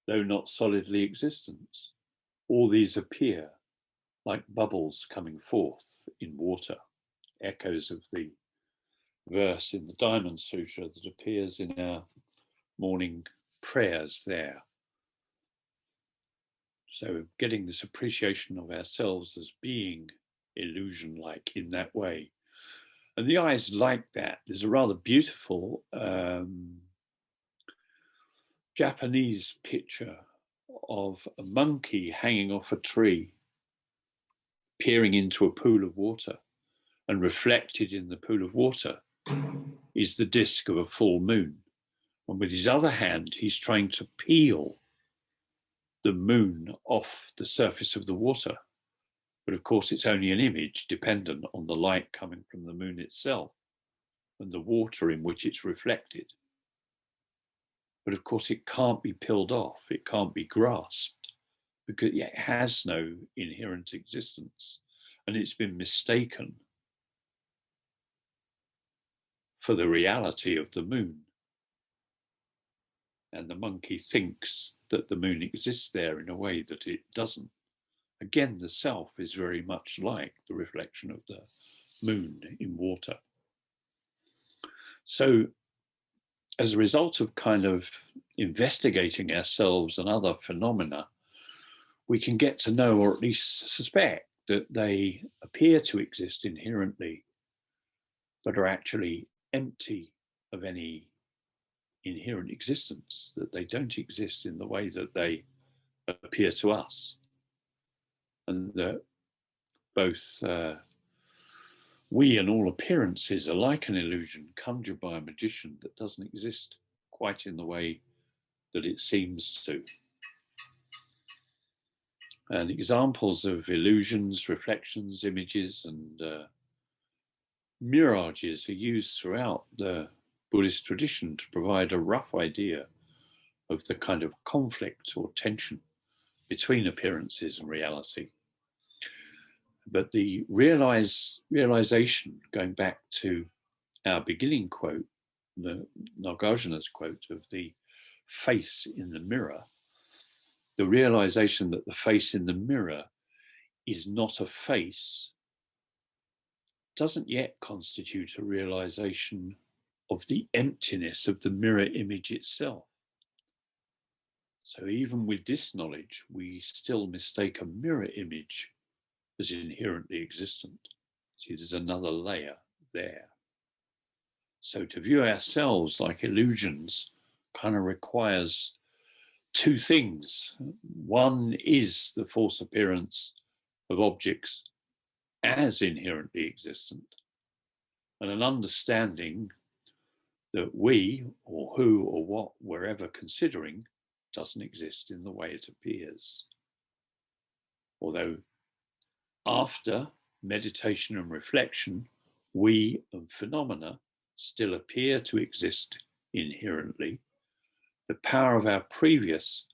Though not solidly existence, all these appear like bubbles coming forth in water. Echoes of the verse in the Diamond Sutra that appears in our morning prayers there. So getting this appreciation of ourselves as being illusion-like in that way. And the eye is like that. There's a rather beautiful Japanese picture of a monkey hanging off a tree, peering into a pool of water, and reflected in the pool of water is the disk of a full moon. And with his other hand, he's trying to peel the moon off the surface of the water. But of course, it's only an image dependent on the light coming from the moon itself and the water in which it's reflected. But of course, it can't be peeled off. It can't be grasped because it has no inherent existence. And it's been mistaken for the reality of the moon. And the monkey thinks that the moon exists there in a way that it doesn't. Again, the self is very much like the reflection of the moon in water. So as a result of kind of investigating ourselves and other phenomena, we can get to know, or at least suspect, that they appear to exist inherently, but are actually empty of any inherent existence, that they don't exist in the way that they appear to us. And that both we and all appearances are like an illusion conjured by a magician that doesn't exist quite in the way that it seems to. And examples of illusions, reflections, images, and mirages are used throughout the Buddhist tradition to provide a rough idea of the kind of conflict or tension between appearances and reality. But the realization, going back to our beginning quote, the Nagarjuna's quote of the face in the mirror, the realization that the face in the mirror is not a face doesn't yet constitute a realization of the emptiness of the mirror image itself. So even with this knowledge, we still mistake a mirror image as inherently existent. See, there's another layer there. So to view ourselves like illusions kind of requires two things. One is the false appearance of objects as inherently existent, and an understanding that we, or who, or what we're ever considering, doesn't exist in the way it appears. Although after meditation and reflection, we and phenomena still appear to exist inherently, the power of our previous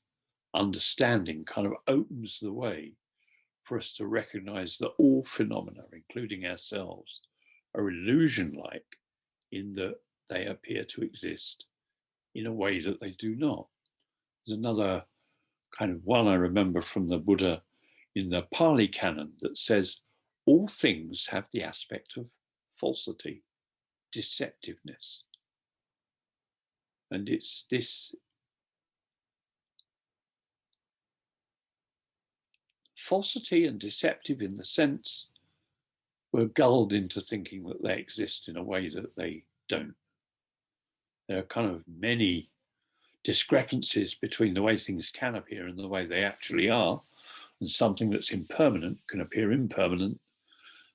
understanding kind of opens the way for us to recognize that all phenomena, including ourselves, are illusion-like in that they appear to exist in a way that they do not. There's another kind of one I remember from the Buddha in the Pali Canon that says, all things have the aspect of falsity, deceptiveness. And it's this falsity and deceptive in the sense we're gulled into thinking that they exist in a way that they don't. There are kind of many discrepancies between the way things can appear and the way they actually are. And something that's impermanent can appear impermanent.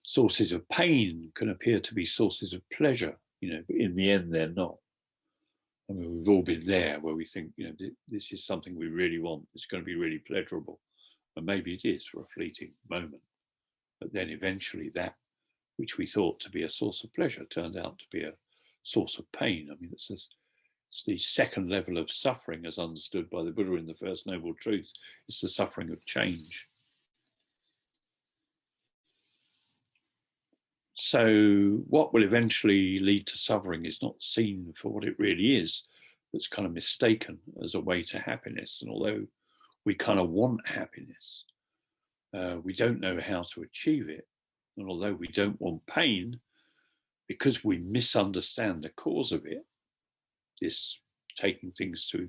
Sources of pain can appear to be sources of pleasure, but in the end, they're not. I mean, we've all been there where we think, this is something we really want. It's going to be really pleasurable. And maybe it is for a fleeting moment. But then eventually that which we thought to be a source of pleasure turned out to be a source of pain. I mean, it's the second level of suffering as understood by the Buddha in the First Noble Truth. It's the suffering of change. So what will eventually lead to suffering is not seen for what it really is, but it's kind of mistaken as a way to happiness. And although we kind of want happiness, we don't know how to achieve it. And although we don't want pain, because we misunderstand the cause of it, this taking things to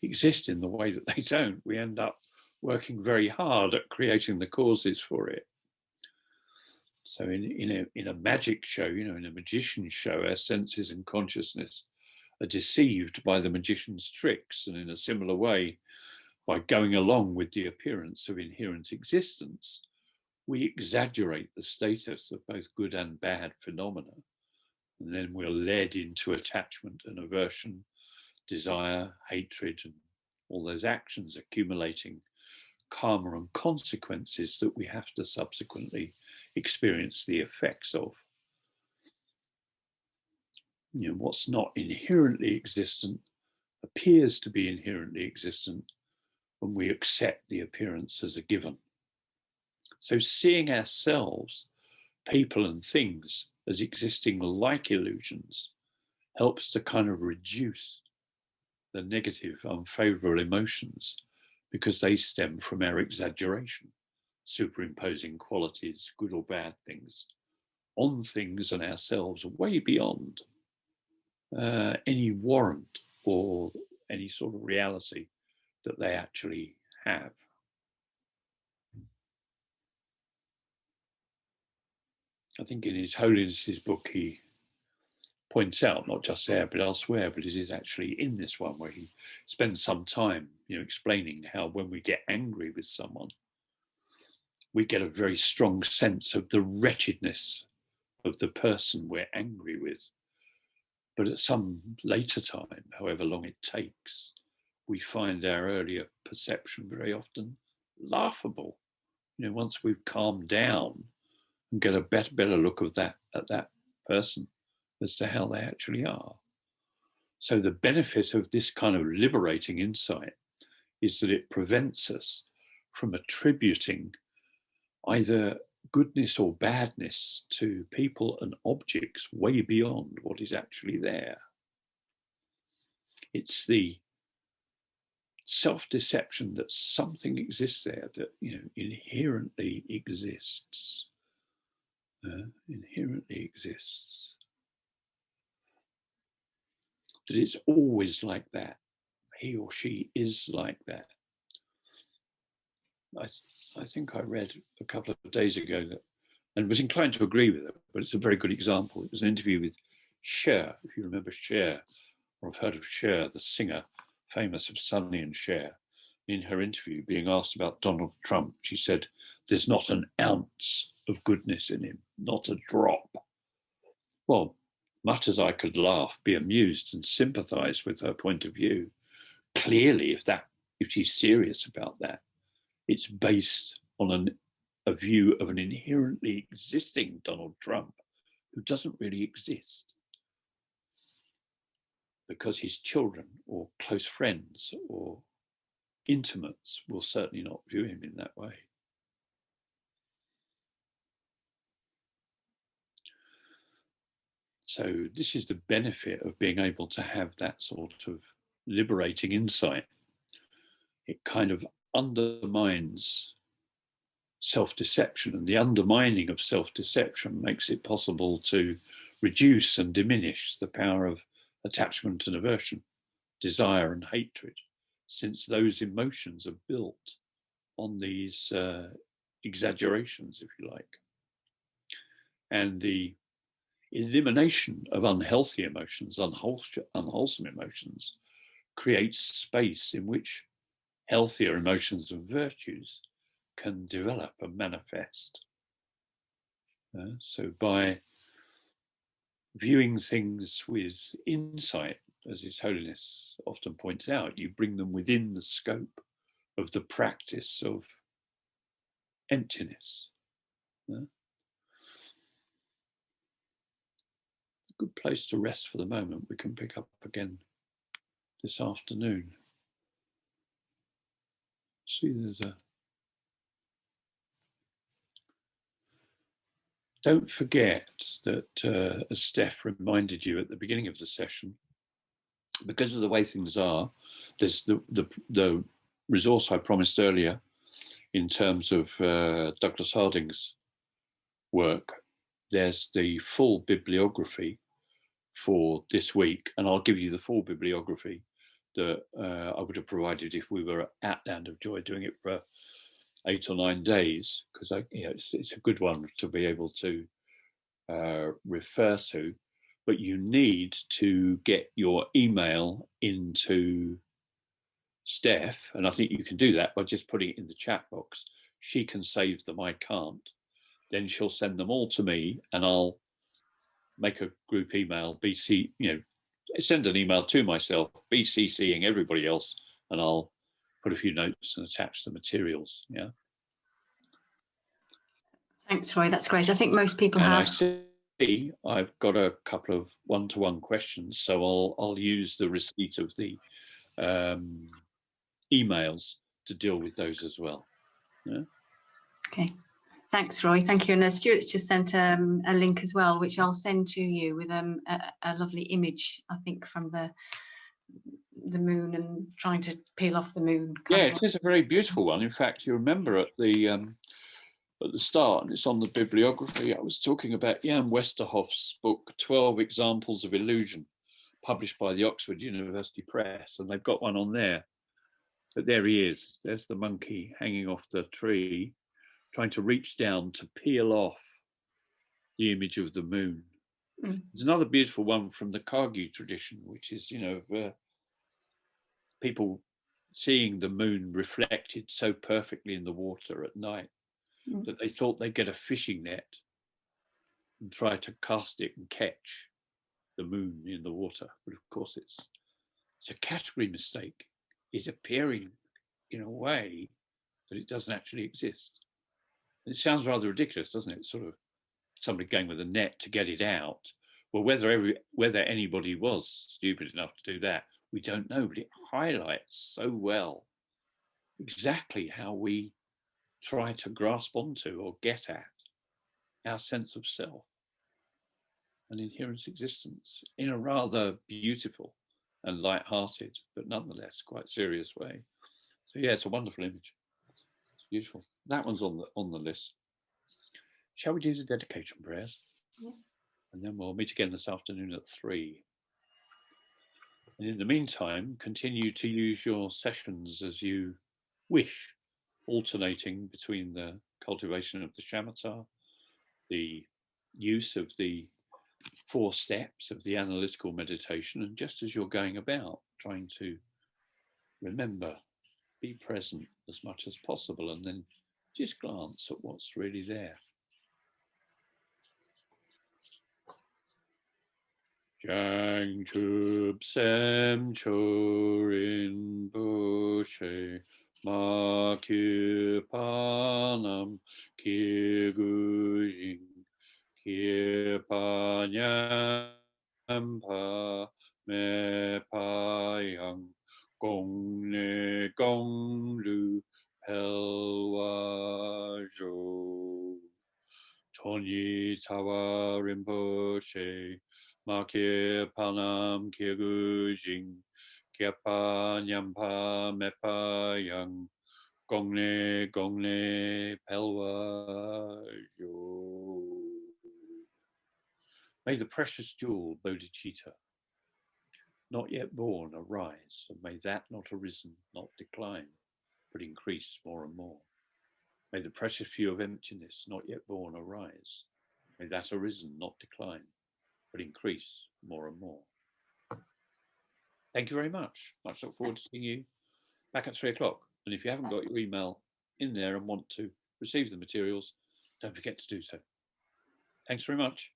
exist in the way that they don't, we end up working very hard at creating the causes for it. So in a magic show, in a magician's show, our senses and consciousness are deceived by the magician's tricks. And in a similar way, by going along with the appearance of inherent existence, we exaggerate the status of both good and bad phenomena And then we're led into attachment and aversion, desire, hatred, and all those actions accumulating karma and consequences that we have to subsequently experience the effects of. You know, what's not inherently existent appears to be inherently existent when we accept the appearance as a given. So seeing ourselves, people and things as existing like illusions helps to kind of reduce the negative, unfavorable emotions because they stem from our exaggeration, superimposing qualities, good or bad things, on things and ourselves way beyond any warrant or any sort of reality that they actually have. I think in his Holiness's book, he points out, not just there, but elsewhere, but it is actually in this one where he spends some time, explaining how when we get angry with someone, we get a very strong sense of the wretchedness of the person we're angry with. But at some later time, however long it takes, we find our earlier perception very often laughable. Once we've calmed down and get a better look at that person as to how they actually are. So the benefit of this kind of liberating insight is that it prevents us from attributing either goodness or badness to people and objects way beyond what is actually there. It's the self-deception that something exists there that inherently exists. Inherently exists. That it's always like that. He or she is like that. I think I read a couple of days ago that, and was inclined to agree with it, but it's a very good example. It was an interview with Cher, if you remember Cher, or have heard of Cher, the singer, famous of Sonny and Cher. In her interview, being asked about Donald Trump, she said, "There's not an ounce of goodness in him, not a drop." Well, much as I could laugh, be amused, and sympathize with her point of view, clearly, if she's serious about that, it's based on a view of an inherently existing Donald Trump who doesn't really exist because his children or close friends or intimates will certainly not view him in that way. So this is the benefit of being able to have that sort of liberating insight. It kind of undermines self-deception, and the undermining of self-deception makes it possible to reduce and diminish the power of attachment and aversion, desire and hatred, since those emotions are built on these exaggerations, if you like. And the elimination of unhealthy emotions, unwholesome emotions, creates space in which healthier emotions and virtues can develop and manifest. So by viewing things with insight, as His Holiness often points out, you bring them within the scope of the practice of emptiness. A good place to rest for the moment. We can pick up again this afternoon. See, there's a... Don't forget that, as Steph reminded you at the beginning of the session, because of the way things are, there's the resource I promised earlier in terms of Douglas Harding's work. There's the full bibliography for this week, and I'll give you the full bibliography that I would have provided if we were at Land of Joy doing it for 8 or 9 days, because it's a good one to be able to refer to. But you need to get your email into Steph, and I think you can do that by just putting it in the chat box. She can save them, I can't. Then she'll send them all to me, and I'll make a group email, BC, send an email to myself, BCCing everybody else, and I'll put a few notes and attach the materials. Yeah. Thanks, Roy. That's great. I think most people and have. I see I've got a couple of one-to-one questions, so I'll use the receipt of the emails to deal with those as well. Yeah. Okay. Thanks, Roy. Thank you. And Stuart's just sent a link as well, which I'll send to you with a lovely image, I think, from the moon and trying to peel off the moon. Yeah, it is a very beautiful one. In fact, you remember at the start, and it's on the bibliography, I was talking about Jan Westerhoff's book, 12 Examples of Illusion, published by the Oxford University Press, and they've got one on there. But there he is. There's the monkey hanging off the tree, trying to reach down to peel off the image of the moon. Mm. There's another beautiful one from the Kagyu tradition, which is, people seeing the moon reflected so perfectly in the water at night that they thought they'd get a fishing net and try to cast it and catch the moon in the water. But of course, it's a category mistake. It's appearing in a way that it doesn't actually exist. It sounds rather ridiculous, doesn't it? Sort of somebody going with a net to get it out. Well, whether anybody was stupid enough to do that, we don't know, but it highlights so well exactly how we try to grasp onto or get at our sense of self and inherent existence in a rather beautiful and light-hearted, but nonetheless quite serious way. So yeah, it's a wonderful image. It's beautiful. That one's on the list. Shall we do the dedication prayers? Yeah. And then we'll meet again this afternoon at 3. And in the meantime, continue to use your sessions as you wish, alternating between the cultivation of the shamatha, the use of the 4 steps of the analytical meditation, and just as you're going about, trying to remember, be present as much as possible, and then just glance at what's really there. Jang Chub Sem Chorin Bushe Ma Kyu Panam Kirgujing Kirpanyampa Me Payang Gong Ne Gong Lu Pelwa Jo Tonyi Tawa Rinpoche Ma Kye Panam Kirgujing Kirpa Nyampa Mepa Yang Gongne Pelwa Jo. May the precious jewel bodhicitta, not yet born, arise, and may that not arisen, not decline, but increase more and more. May the precious view of emptiness, not yet born, arise. May that arisen, not decline, but increase more and more. Thank you very much. Much look forward to seeing you back at 3 o'clock. And if you haven't got your email in there and want to receive the materials, don't forget to do so. Thanks very much.